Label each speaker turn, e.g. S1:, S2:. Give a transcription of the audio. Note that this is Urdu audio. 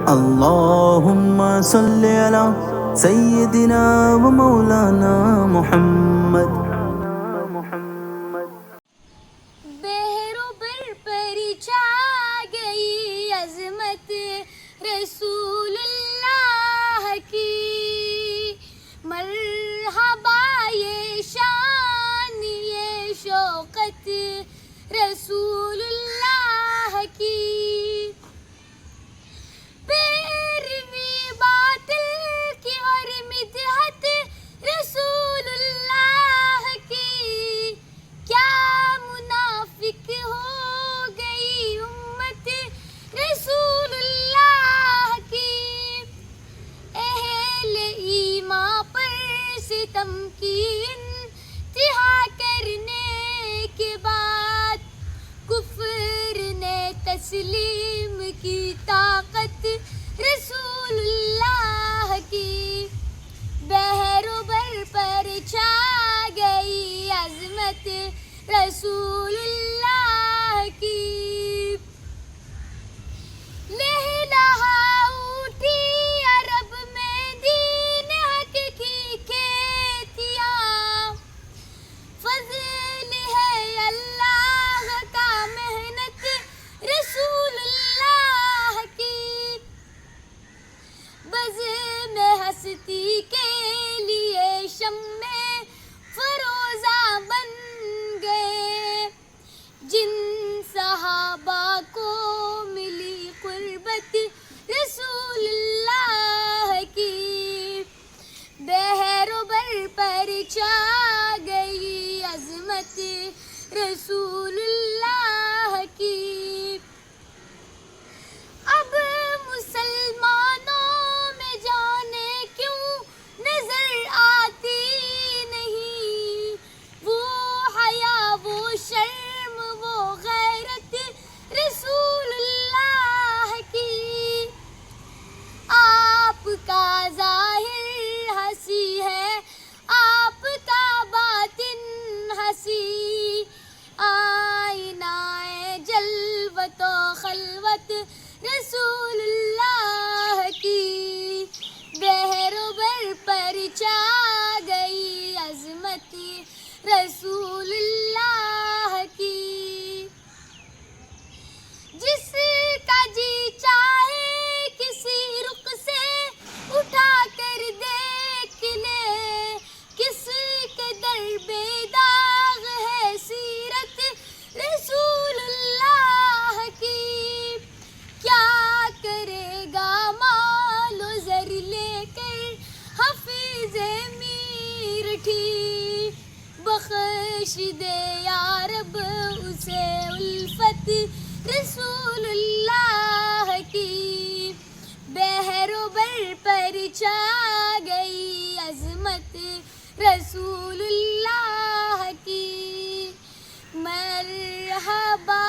S1: اللهم صل على سيدنا ومولانا محمد.
S2: بحر و بر پر چھا گئی عظمت رسول اللہ کی، مرحبا یہ شان یہ شوقت رسول اللہ کی، پیروی باطل کی اور مدحت رسول اللہ کی، کیا منافق ہو گئی امت رسول اللہ کی، اہل ایمان پر ستم کی انتہا کرنے کے بعد کفر نے تسلیم کی طاقت رسول اللہ کی، بحر و بر پر چھا گئی عظمت رسول اللہ کی، لہلہا اٹھی عرب میں دین حق کی کھیتیاں، فضل ہے اللہ کا محنت رسول اللہ کی، بزم ہستی کے لیے شمع فروزہ بن گئے، جن صحابہ کو ملی قربت رسول اللہ کی، بحر و بر پر چھا گئی عظمت رسول اللہ کی، اب مسلمانوں میں جانے کیوں نظر آتی نہیں، وہ حیا وہ شرم وہ غیرت رسول اللہ کی، آپ کا ظاہر ہنسی ہے آپ کا باطن ہنسی، آئینہ جلوت و خلوت رسول اللہ کی، بحر و بر پر چھا گئی عظمت رسول اللہ کی، جس کا جی چاہے کسی رخ سے اٹھا کر دیکھ لے، کس کے در بے داغ ہے سیرت رسول اللہ کی، کیا کرے گا مال و زر لے کر حفیظ میرٹھی، بخش دے یا رب اسے الفت رسول اللہ کی، بحر و بر پر چھا گئی عظمت رسول اللہ کی، مرحبا